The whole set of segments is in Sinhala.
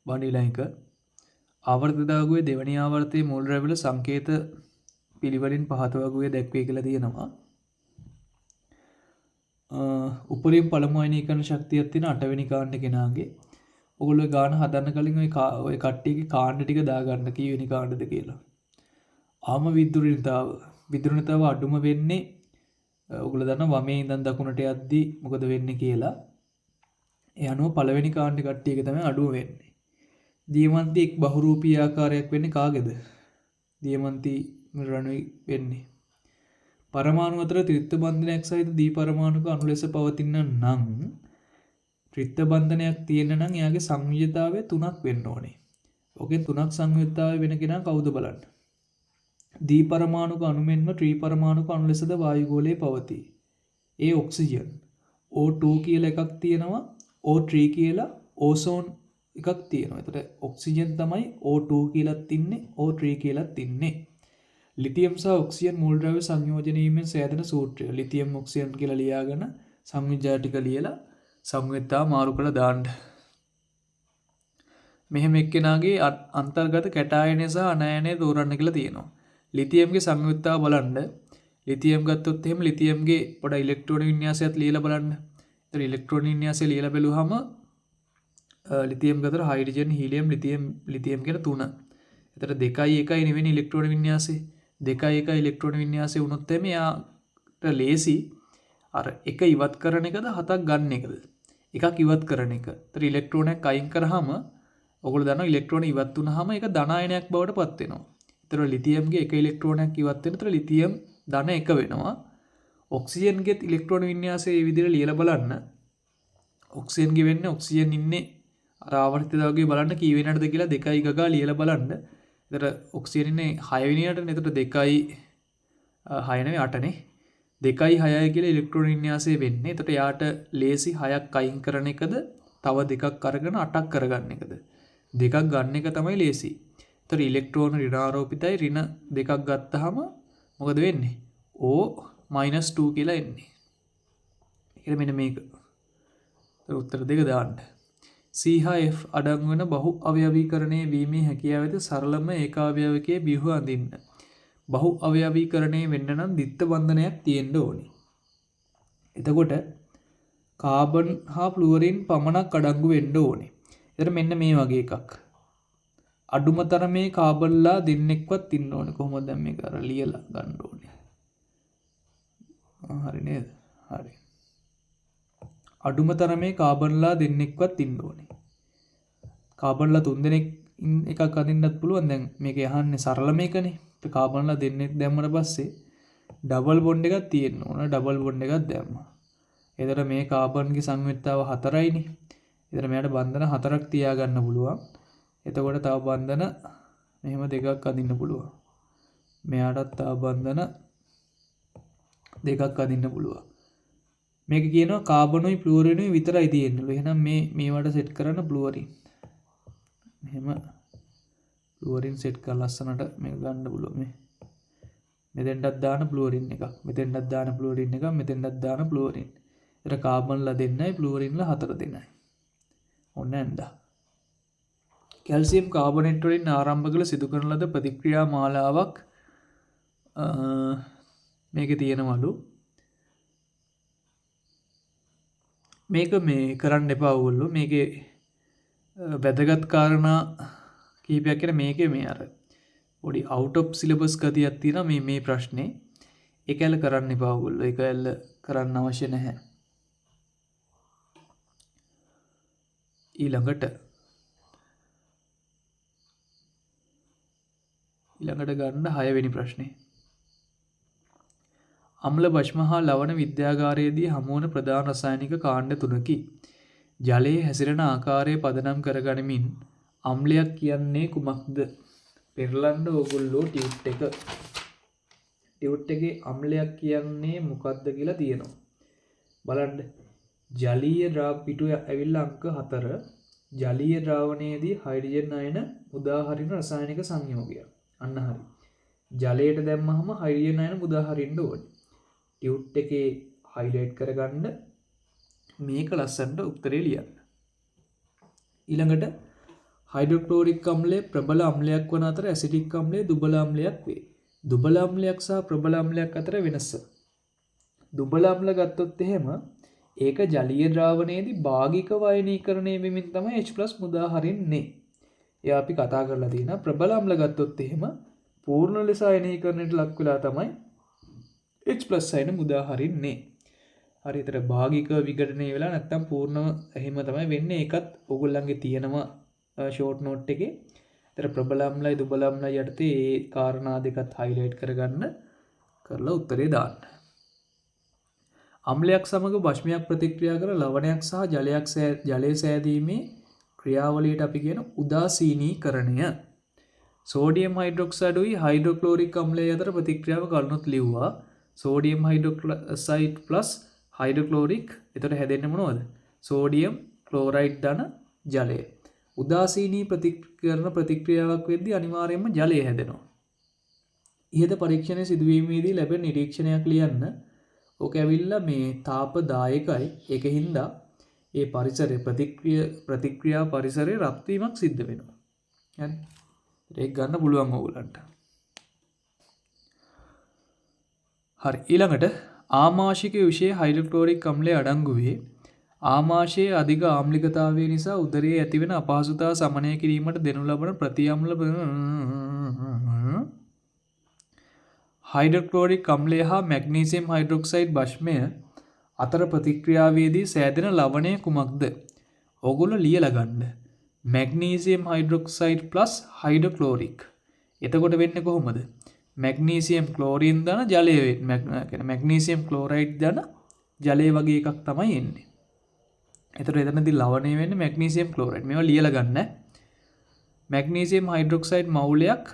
බණිලා එක ආවර්ත දාගුවේ දෙවැනි ආවර්තයේ මුල් රැවුල සංකේත පිළිවෙලින් පහත වගුවේ දැක්වේ කියලා තියෙනවා. උපරිම පළමු අයනීකරණ ශක්තියක් තියෙන 8 වෙනි කාණ්ඩ කෙනාගේ ඔයගොල්ලෝ ගාන හදන්න කලින් ඔය කට්ටියගේ කාණ්ඩ ටික දාගන්න කීවෙනි කාණ්ඩද කියලා. ආම විද්‍රුණතාව අඩුම වෙන්නේ ඔයගොල්ලෝ දන්නා වමේ ඉඳන් දකුණට යද්දී මොකද වෙන්නේ කියලා. ඒ අනුව පළවෙනි කාණ්ඩ කට්ටියක තමයි අඩුව වෙන්නේ. දියමන්ති එක් බහුරූපී ආකාරයක් වෙන්නේ කාගේද? දියමන්ති රණුයි වෙන්නේ. පරමාණු අතර ත්‍රිත්ව බන්ධනයක් සහිත දී පරමාණුක අණු ලෙස පවතින නම් ත්‍රිත්ව බන්ධනයක් තියෙන නම් එයාගේ සංයුජතාවය 3ක් වෙන්න ඕනේ. ඔකෙන් 3ක් සංයුජතාවය වෙන කෙනා කවුද බලන්න. දී පරමාණුක අණු මෙන්ම ත්‍රි පරමාණුක අණු ලෙසද වායුගෝලයේ පවතී. ඒ ඔක්සිජන් O2 කියලා එකක් තියෙනවා. O3 කියලා ඕසෝන් එකක් තියෙනවා. එතකොට ඔක්සිජන් තමයි O2 කියලාත් ඉන්නේ O3 කියලාත් ඉන්නේ. ලිතියම් සහ ඔක්සිජන් මූල ද්‍රව්‍ය සංයෝජනීයයෙන් සෑදෙන සූත්‍රය. ලිතියම් ඔක්සිජන් කියලා ලියාගෙන සංයුජා ටික ලියලා සංයුත්තා මාරු කරලා දාන්න. මෙහෙම එක්කෙනාගේ අන්තර්ගත කැටායනය සහ අනායනය තෝරන්න කියලා තියෙනවා. ලිතියම්ගේ සංයුත්තා බලන්න. ලිතියම් ගත්තොත් එහෙම ලිතියම්ගේ පොඩ ඉලෙක්ට්‍රෝන වින්‍යාසයත් ලියලා බලන්න. ඒතර ඉලෙක්ට්‍රෝන වින්‍යාසය ලියලා බැලුවහම ලිතියම් ගතර හයිඩ්‍රජන් හීලියම් ලිතියම් කියන තුන. ඒතර 2යි 1යි නෙවෙයි ඉලෙක්ට්‍රෝන වින්‍යාසය. 2යි 1යි ඉලෙක්ට්‍රෝන වින්‍යාසය වුණොත් එමේ යාට ලේසි අර එක ඉවත් කරන එකද 7ක් ගන්න එකද? එකක් ඉවත් කරන එක. ඒතර ඉලෙක්ට්‍රෝනයක් අයින් කරාම ඔයගොල්ලෝ දන්නවා ඉලෙක්ට්‍රෝන ඉවත් වුනහම ඒක ධන අයනයක් බවට පත් වෙනවා. ඒතර ලිතියම්ගේ එක ඉලෙක්ට්‍රෝනයක් ඉවත් වෙන. ඒතර ලිතියම් ධන 1 වෙනවා. ඔක්සිජන්ගේ ඉලෙක්ට්‍රෝන වින්‍යාසය මේ විදිහට ලියලා බලන්න. ඔක්සිජන්ගේ වෙන්නේ ඔක්සිජන් ඉන්නේ අර ආවර්තිතවගේ බලන්න කී වෙනටද කියලා 2යි ගගා ලියලා බලන්න. ඒතර ඔක්සිජන් ඉන්නේ 6 වෙනියටනේ. ඒතර 2යි 6 නෙවෙයි 8නේ. 2යි 6යි කියලා ඉලෙක්ට්‍රෝන වින්‍යාසය වෙන්නේ. එතකොට යාට ලේසි 6ක් අයින් කරන එකද තව 2ක් අරගෙන 8ක් කරගන්න එකද? 2ක් ගන්න එක තමයි ලේසි. ඒතර ඉලෙක්ට්‍රෝන ඍණාරෝපිතයි ඍණ 2ක් ගත්තාම මොකද වෙන්නේ? O-2 කියලා එන්නේ. ඒක මෙන්න මේක. ඒතර උත්තර දෙක දාන්න. C හා F අඩංගු වන බහු අවයවීකරණය වීමේ හැකියාව ඇති සරලම ඒකාවයවකයේ බිහුව අඳින්න. බහු අවයවීකරණය වෙන්න නම් ද්විත්ව බන්ධනයක් තියෙන්න ඕනේ. එතකොට කාබන් හා ෆ්ලුවරින් පමණක් අඩංගු වෙන්න ඕනේ. ඒතර මෙන්න මේ වගේ එකක්. අඩුම තරමේ කාබන්ලා දෙන්නෙක්වත් ඉන්න ඕනේ. කොහොමද දැන් මේක අර ලියලා ගන්න ඕනේ. හරි නේද? හරි. අඩුම තරමේ කාබන්ලා දෙන්නෙක්වත් ඉන්න ඕනේ. කාබන්ලා 3 දෙනෙක් එකක් අදින්නත් පුළුවන්. දැන් මේක යහන්නේ සරල මේකනේ. කාබන්ලා දෙන්නෙක් දැම්මම පස්සේ ඩබල් බොන්ඩ් එකක් තියෙන්න ඕන. ඩබල් බොන්ඩ් එකක් දැම්මා. එතකොට මේ කාබන්ගේ සංයුක්තාව 4යිනේ. එතකොට මෙයාට බන්ධන 4ක් තියාගන්න පුළුවන්. එතකොට තව බන්ධන මෙහෙම දෙකක් අදින්න පුළුවන්. මෙයාටත් තව බන්ධන දෙකක් අදින්න පුළුවන්. මේක කියනවා කාබනුයි ෆ්ලුවරිනුයි විතරයි තියෙන්නේ. එහෙනම් මේවට සෙට් කරන්න ෆ්ලුවරින්. මෙහෙම ෆ්ලුවරින් සෙට් කරලා ලස්සනට මේක ගන්න පුළුවන් මේ. මෙතෙන්ටත් දාන ෆ්ලුවරින් එකක්. මෙතෙන්ටත් දාන ෆ්ලුවරින් එකක්. මෙතෙන්ටත් දාන ෆ්ලුවරින්. ඒතර කාබන්ලා දෙන්නයි ෆ්ලුවරින්ලා 4 දෙන්නයි. ඔන්න ඇන්දා. කැල්සියම් කාබනේට් වලින් ආරම්භ කළ සිදු කරන ලද ප්‍රතික්‍රියා මාලාවක් මේකේ තියෙනවලු. මේක මේ කරන්න එපා ඔයගොල්ලෝ. මේකේ වැදගත් කාරණා කීපයක් කියන මේකේ මේ අර පොඩි අවුට් ඔෆ් සිලබස් ගතියක් තියෙනවා මේ ප්‍රශ්නේ. ඒකැල කරන්න එපා ඔයගොල්ලෝ. ඒකැල කරන්න අවශ්‍ය නැහැ. ඊළඟට ගන්න 6 වෙනි ප්‍රශ්නේ. අම්ල භෂ්ම හා ලවණ විද්‍යාගාරයේදී හමුවන ප්‍රධාන රසායනික කාණ්ඩ තුනකි. ජලයේ හැසිරෙන ආකාරය පදනම් කරගනිමින් අම්ලයක් කියන්නේ කුමක්ද? පෙරලන්න ඕගොල්ලෝ ටියුට් එක. ටියුට් එකේ අම්ලයක් කියන්නේ මොකක්ද කියලා තියෙනවා. බලන්න. ජලීය ද්‍රව පිටු ඇවිල්ලා අංක 4. ජලීය ද්‍රාවණයේදී හයිඩ්‍රජන් අයන උදාහරින රසායනික සංයෝගයක්. අන්න හරි. ජලයට දැම්මහම හයිඩ්‍රජන් අයන උදාහරින්න ඕනේ. ටියුට් එකේ හයිලයිට් කරගන්න මේක ලස්සනට උත්තරේ ලියන්න. ඊළඟට හයිඩ්‍රොක්ලෝරික් අම්ලය ප්‍රබල අම්ලයක් වන අතර ඇසිටික් අම්ලය දුබල අම්ලයක් වේ. දුබල අම්ලයක් සහ ප්‍රබල අම්ලයක් අතර වෙනස. දුබල අම්ල ගත්තොත් එහෙම ඒක ජලීය ද්‍රාවණයේදී භාගිකව අයනීකරණය වෙමින් තමයි H+ මුදා හරින්නේ. එයා අපි කතා කරලා තියෙනවා. ප්‍රබල අම්ල ගත්තොත් එහෙම පූර්ණ ලෙස අයනීකරණයට ලක් වෙලා තමයි H+ අයන මුදා හරින්නේ. හරියට භාගිකව විඝටනය වෙලා නැත්තම් පූර්ණව එහෙම තමයි වෙන්නේ. ඒකත් ඕගොල්ලන්ගේ තියෙනවා ෂෝට් නෝට් එකේ. ඒතර ප්‍රබල අම්ලයි දුබල අම්ලයි යටතේ ඒ කාරණා දෙකත් හයිලයිට් කරගන්න කරලා උත්තරේ දාන්න. අම්ලයක් සමග භස්මයක් ප්‍රතික්‍රියා කර ලවණයක් සහ ජලය සෑදීමේ ක්‍රියාවලියට අපි කියන උදාසීනීකරණය. සෝඩියම් හයිඩ්‍රොක්සයිඩුයි හයිඩ්‍රොක්ලෝරික් අම්ලය අතර ප්‍රතික්‍රියාව කරුණොත් ලිව්වා. සෝඩියම් හයිඩ්‍රොක්සයිඩ් ප්ලස් හයිඩ්‍රොක්ලෝරික් එතකොට හැදෙන්නේ මොනවද? සෝඩියම් ක්ලෝරයිඩ් ධන ජලය. උදාසීනී ප්‍රතික්‍රියාවක් ප්‍රතික්‍රියාවක් වෙද්දී අනිවාර්යයෙන්ම ජලය හැදෙනවා. ඉහත පරීක්ෂණය සිදුවීමේදී ලැබෙන නිරීක්ෂණයක් ලියන්න. ඕක ඇවිල්ලා මේ තාපදායකයි. ඒකින්ද ඒ පරිසරයේ ප්‍රතික්‍රියා පරිසරයේ රත් වීමක් සිද්ධ වෙනවා. හරි. ඒක ගන්න පුළුවන් ඕගලන්ට. හරි. ඊළඟට ආමාශික විෂයේ හයිඩ්‍රොක්ලෝරික් අම්ලය අඩංගු වේ. ආමාශයේ අධික ආම්ලිකතාවය නිසා උදරයේ ඇතිවන අපහසුතාව සමනය කිරීමට දෙනු ලබන ප්‍රතිඅම්ල හයිඩ්‍රොක්ලෝරික් අම්ලය හා මැග්නීසියම් හයිඩ්‍රොක්සයිඩ් භස්මය අතර ප්‍රතික්‍රියාවේදී සෑදෙන ලවණය කුමක්ද? ඕගොල්ලෝ ලියලා ගන්න. Magnesium hydroxide plus hydrochloric. එතකොට වෙන්නේ කොහොමද? මැග්නීසියම් ක්ලෝරින් ධන ජලය වෙන්නේ. මැග්නීසියම් ක්ලෝරයිඩ් ධන ජලය වගේ එකක් තමයි එන්නේ. එතකොට එතනදී ලවණය වෙන්නේ මැග්නීසියම් ක්ලෝරයිඩ්. මේවා ලියලා ගන්න. මැග්නීසියම් හයිඩ්‍රොක්සයිඩ් මවුලයක්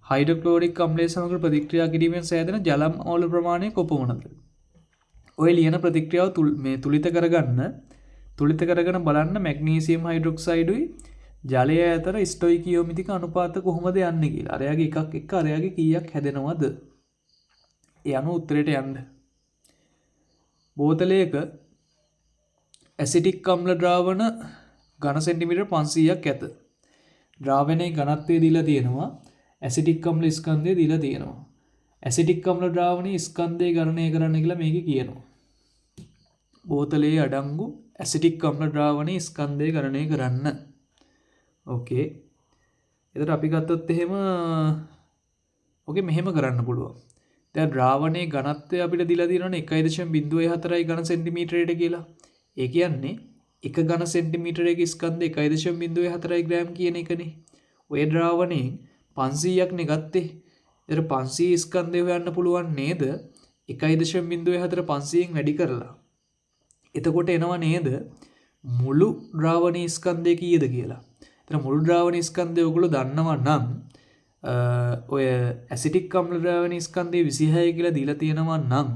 හයිඩ්‍රොක්ලෝරික් අම්ලය සමග ප්‍රතික්‍රියා කිරීමෙන් සෑදෙන ජල මවුල ප්‍රමාණය කොපමණද? ඔය ලියන ප්‍රතික්‍රියාව තුලිත කරගන්න. තුලිත කරගෙන බලන්න මැග්නීසියම් හයිඩ්‍රොක්සයිඩුයි ජලය අතර ස්ටොයිකියෝමිතික අනුපාත කොහොමද යන්නේ කියලා. අරයාගේ එකක් එක්ක අරයාගේ කීයක් හැදෙනවද? ඒ අනුව උත්තරයට යන්න. බෝතලයක ඇසිටික් අම්ල ද්‍රාවණ ඝන සෙන්ටිමීටර් 500ක් ඇත. ද්‍රාවණයේ ඝනත්වය දීලා තියෙනවා. ඇසිටික් අම්ල ස්කන්ධය දීලා තියෙනවා. ඇසිටික් අම්ල ද්‍රාවණයේ ස්කන්ධය ගණනය කරන්න කියලා මේකේ කියනවා. බෝතලයේ අඩංගු ඇසිටික් අම්ල ද්‍රාවණයේ ස්කන්ධය ගණනය කරන්න. ඕකේ. එතකොට අපි ගත්තොත් එහෙම ඕකේ මෙහෙම කරන්න පුළුවන්. දැන් ද්‍රාවණයේ ඝනත්වය අපිට දීලා තියෙනවනේ 1.04 ඝන සෙන්ටිමීටරයට කියලා. ඒ කියන්නේ 1 ඝන සෙන්ටිමීටරයක ස්කන්ධය 1.04 ග්‍රෑම් කියන එකනේ. ඔය ද්‍රාවණයෙන් 500ක් නේ ගත්තේ. ඒතර 500 ස්කන්ධය හොයන්න පුළුවන් නේද? 1.04 500න් වැඩි කරලා. එතකොට එනවා නේද මුළු ද්‍රාවණී ස්කන්ධය කීයද කියලා. එතන මුළු ද්‍රාවණී ස්කන්ධය ඔයගොල්ලෝ දන්නවා නම් ඔය ඇසිටික් අම්ල ද්‍රාවණී ස්කන්ධය 26 කියලා දීලා තියෙනවා නම්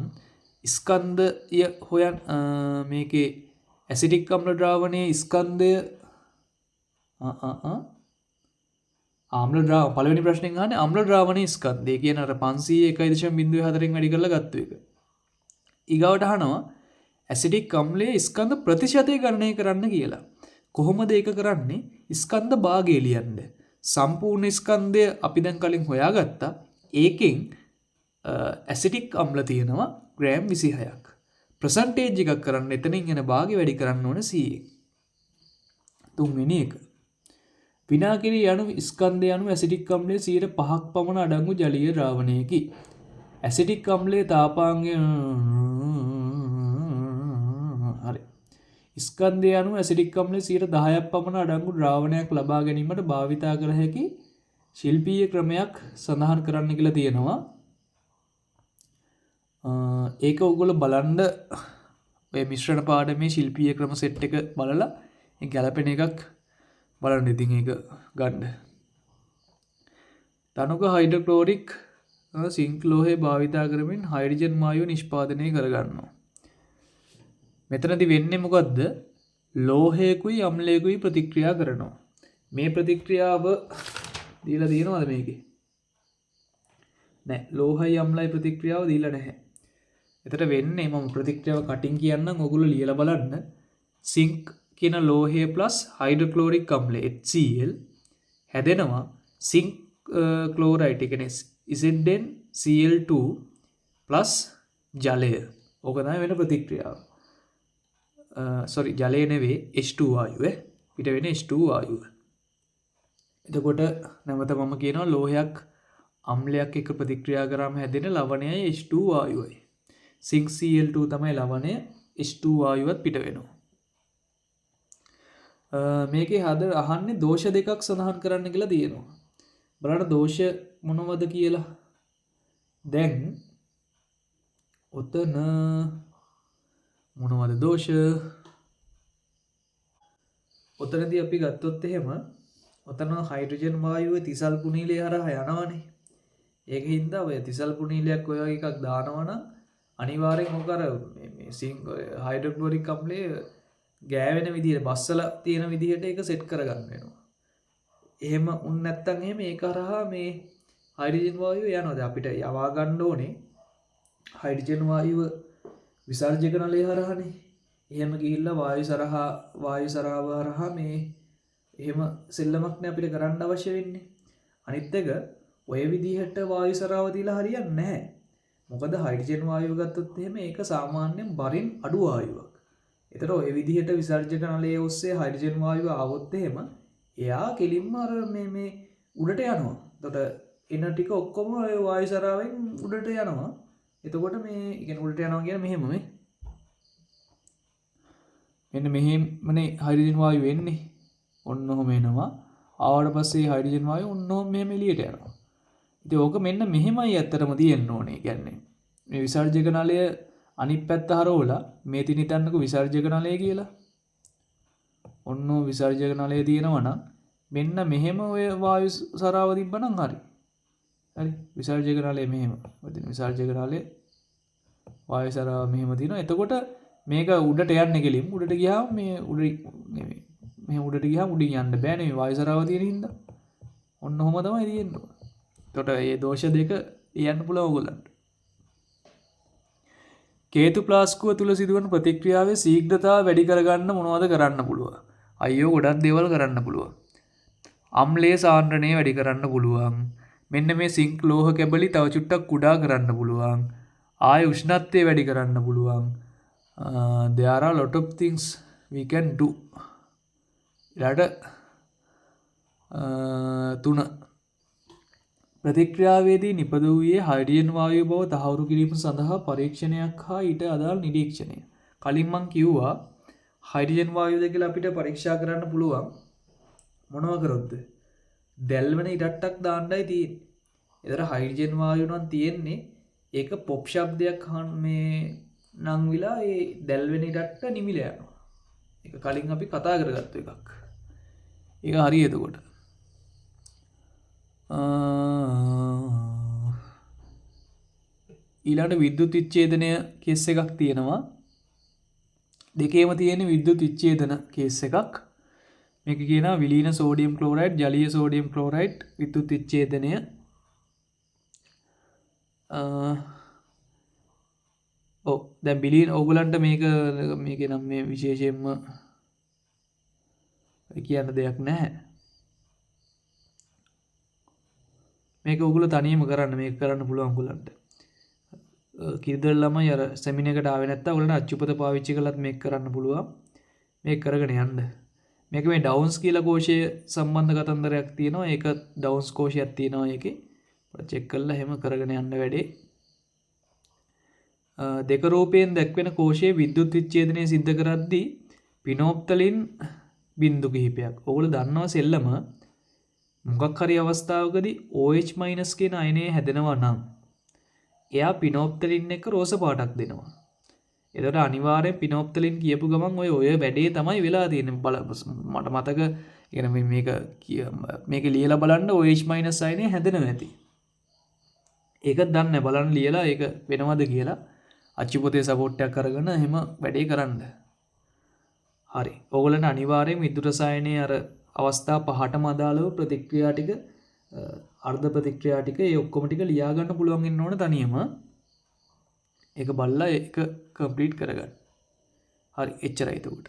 ස්කන්ධය හොයන් මේකේ ඇසිටික් අම්ල ද්‍රාවණයේ ස්කන්ධය ආම්ල ද්‍රාව පළවෙනි ප්‍රශ්නෙන් අහන්නේ අම්ල ද්‍රාවණයේ ස්කන්ධය කියන අර 500 1.04න් වැඩි කරලා ගත්ත එක. ඊගවට අහනවා ඇසිටික් අම්ලයේ ස්කන්ධ ප්‍රතිශතය ගණනය කරන්න කියලා. කොහොමද ඒක කරන්නේ? ස්කන්ධ භාගය ලියන්න. සම්පූර්ණ ස්කන්ධය අපි දැන් කලින් හොයාගත්තා. ඒකෙන් ඇසිටික් අම්ල තියෙනවා ග්‍රෑම් 26ක්. ප්‍රසන්ටේජ් එකක් කරන්න එතනින් එන භාගය වැඩි කරන්න ඕන 100ෙන්. තුන්වෙනි එක. විනාකිරි යනු ස්කන්ධය යනු ඇසිටික් අම්ලයේ 5% පමණ අඩංගු ජලීය ද්‍රාවණයකි. ඇසිටික් අම්ලයේ තාපාංගය හරි. ස්කන්ධය යනු ඇසිටික් අම්ලයේ 10% පමණ අඩංගු ද්‍රාවණයක් ලබා ගැනීමට භාවිතා කළ හැකි ශිල්පීය ක්‍රමයක් සඳහන් කරන්න කියලා තියෙනවා. ඒක ඔයගොල්ලෝ බලන්න ඔය මිශ්‍රණ පාඩමේ ශිල්පීය ක්‍රම සෙට් එක බලලා ඒ ගැලපෙන එකක් බලන්න ඉතින් ඒක ගන්න. තනුක හයිඩ්‍රොක්ලෝරික් සිංක් ලෝහය භාවිතා කරමින් හයිඩ්‍රජන් වායුව නිෂ්පාදනය කරගන්නවා. මෙතනදී වෙන්නේ මොකද්ද? ලෝහයකුයි අම්ලයකුයි ප්‍රතික්‍රියා කරනවා. මේ ප්‍රතික්‍රියාව දීලා තියෙනවද මේකේ? නෑ. ලෝහයි අම්ලයි ප්‍රතික්‍රියාව දීලා නැහැ. එතට වෙන්නේ මම ප්‍රතික්‍රියාව කටින් කියන්නම් ඔයගොල්ලෝ ලියලා බලන්න. සිංක් කියන ලෝහය ප්ලස් හයිඩ්‍රොක්ලෝරික් අම්ලය HCl හැදෙනවා සිංක් ක්ලෝරයිඩ් එක කියන්නේ ZnCl2 ප්ලස් ජලය. ඕක තමයි වෙන ප්‍රතික්‍රියාව. sorry ජලය නෙවෙයි H2 වායුව. පිට වෙන H2 වායුව. එතකොට නැවත මම කියනවා ලෝහයක් අම්ලයක් එක්ක ප්‍රතික්‍රියා කරාම හැදෙන ලවණයයි H2 වායුවයි. සිංක් Cl2 තමයි ලවණය H2 වායුවත් පිට වෙනවා. මේකේ අහන්නේ දෝෂ දෙකක් සඳහන් කරන්න කියලා තියෙනවා. බලන්න දෝෂ මොනවද කියලා. දැන් ඔතන මොනවද දෝෂ? ඔතනදී අපි ගත්තොත් එහෙම ඔතන හයිඩ්‍රජන් වායුවේ තිසල් පුනීලය හරහා යනවනේ. ඒක හින්දා ඔය තිසල් පුනීලයක් ඔය වගේ එකක් දානවා නම් අනිවාර්යෙන් මොකද මේ සිංක් හයිඩ්‍රොක්ලෝරික් අම්ලය ගෑවෙන විදිහට බස්සලා තියෙන විදිහට ඒක සෙට් කරගන්න වෙනවා. එහෙම උන් නැත්තම් එහෙම ඒක හරහා මේ හයිඩ්‍රජන් වායුව යනවා. දැන් අපිට යවා ගන්න ඕනේ හයිඩ්‍රජන් වායුව විසර්ජක නලය හරහානේ. එහෙම ගිහිල්ලා වායු සරාව හරහා මේ එහෙම සෙල්ලමක් නේ අපිට කරන්න අවශ්‍ය වෙන්නේ. අනිත් එක ඔය විදිහට වායු සරාව දීලා හරියන්නේ නැහැ. මොකද හයිඩ්‍රජන් වායුව ගත්තොත් එහෙම ඒක සාමාන්‍යයෙන් බරින් අඩු වායුවක්. ඒතර ඔය විදිහට විසර්ජක නලයේ ඔස්සේ හයිඩ්‍රජන් වායුව ආවොත් එහෙම එයා කෙලින්ම අර මේ උඩට යනවා. එතකොට එන ටික ඔක්කොම ඔය වායු සරාවෙන් උඩට යනවා. එතකොට මේ කියන්නේ උඩට යනවා කියන්නේ මෙහෙම මේ. මෙන්න මෙහෙමනේ හයිඩ්‍රජන් වායුව එන්නේ. ඔන්න ඔහම එනවා. ආවට පස්සේ හයිඩ්‍රජන් වායුව ඔන්න ඔහම මෙහෙම එළියට යනවා. ඉතින් ඕක මෙන්න මෙහෙමයි ඇත්තටම තියෙන්න ඕනේ. කියන්නේ මේ විසර්ජක නලය අනිත් පැත්ත හරවලා මේ තින් හිතන්නකෝ විසර්ජක නලය කියලා. ඔන්න විසර්ජක නලය තියෙනවා නම් මෙන්න මෙහෙම ඔය වායු සරාව තිබ්බනම් හරි. හරි විසර්ජක නලය මෙහෙම. වදින විසර්ජක නලය වායු සරාව මෙහෙම තියෙනවා. එතකොට මේක උඩට යන්නේ කෙලින් උඩට ගියාම මේ උඩ නෙමෙයි. මෙහෙම උඩට ගියාම උඩින් යන්න බෑනේ මේ වායු සරාව තියෙන හින්දා. ඔන්න ඔහම තමයි තියෙන්නේ. එතකොට මේ දෝෂ දෙක ලියන්න පුළුවන් ඕගොල්ලන්ට. කේතු ප්ලාස්කුව තුල සිදුවන ප්‍රතික්‍රියාවේ ශීඝ්‍රතාව වැඩි කරගන්න මොනවද කරන්න පුළුවන්? අයියෝ ගොඩක් දේවල් කරන්න පුළුවන්. අම්ලයේ සාන්ද්‍රණය වැඩි කරන්න පුළුවන්. මෙන්න මේ සිංක් ලෝහ කැබලි තව චුට්ටක් කුඩා කරන්න පුළුවන්. ආය උෂ්ණත්වය වැඩි කරන්න පුළුවන්. There are a lot of things we can do. ඊළඟට 3 ප්‍රතික්‍රියාවේදී නිපදවුයේ හයිඩ්‍රජන් වායුව බව තහවුරු කිරීම සඳහා පරීක්ෂණයක් හා ඊට අදාළ නිරීක්ෂණය. කලින් මම කිව්වා හයිඩ්‍රජන් වායුවද කියලා අපිට පරීක්ෂා කරන්න පුළුවන්. මොනවා කරොත්ද? දැල්වෙන ඉරට්ටක් දාන්නයි තියෙන්නේ. ඒතර හයිඩ්‍රජන් වායුව නම් තියෙන්නේ ඒක පොප් ශබ්දයක් මේ නම් විලා ඒ දැල්වෙන ඉරට්ට නිමිලා යනවා. ඒක කලින් අපි කතා කරගත්තු එකක්. ඒක හරිය එතකොට. ඊළඟට විද්‍යුත් විච්ඡේදනය කේස් එකක් තියෙනවා. දෙකේම තියෙන විද්‍යුත් විච්ඡේදන කේස් එකක්. මේක කියනවා විලීන සෝඩියම් ක්ලෝරයිඩ් ජලීය සෝඩියම් ක්ලෝරයිඩ් විද්‍යුත් විච්ඡේදනය. දැන් බිලියන ඕගලන්ට මේක නම් මේ විශේෂයෙන්ම කියන්න දෙයක් නැහැ. මේක ඔයගොල්ලෝ තනියම කරන්න මේක කරන්න පුළුවන් ඔයගලන්ට. කිරිදල් ළමයි අර සෙමින එකට ආවේ නැත්තම් ඔයගලන්ට අච්චුපත පාවිච්චි කරලත් මේක කරන්න පුළුවන්. මේක කරගෙන යන්න. මේක මේ ඩවුන්ස් කියලා කෝෂය සම්බන්ධ කතන්දරයක් තියෙනවා. ඒක ඩවුන්ස් කෝෂයක් තියෙනවා ඒකේ. චෙක් කරලා එහෙම කරගෙන යන්න වැඩේ. දෙක රූපයෙන් දැක්වෙන කෝෂයේ විද්‍යුත් විච්ඡේදනය සිද්ධ කරද්දී පිනෝප්තලින් බිඳු කිහිපයක්. ඔයගොල්ලෝ දන්නවා සෙල්ලම මොකක් හරි අවස්ථාවකදී OH- කියන අයනය හැදෙනවා නම් එයා පිනෝප්තලින් එක රෝස පාටක් දෙනවා. එතකොට අනිවාර්යෙන් පිනෝප්තලින් කියපු ගමන් ඔය වැඩේ තමයි වෙලා තියෙන්නේ. මට මතක මේක ලියලා බලන්න OH- අයනය හැදෙනවා ඇති. ඒක දන්නේ බලන්න ලියලා ඒක වෙනවද කියලා අච්චුපතේ සපෝට් එකක් අරගෙන එහෙම වැඩේ කරන්න. හරි. ඕගොල්ලන්ට අනිවාර්යෙන් විද්‍යුත් රසායනයේ අර අවස්ථා 5ටම අදාළව ප්‍රතික්‍රියා ටික අර්ධ ප්‍රතික්‍රියා ටික ඒ ඔක්කොම ටික ලියා ගන්න පුළුවන් වෙන්න ඕන තනියම. ඒක බලලා ඒක කම්ප්ලීට් කරගන්න. හරි එච්චරයි එතකොට.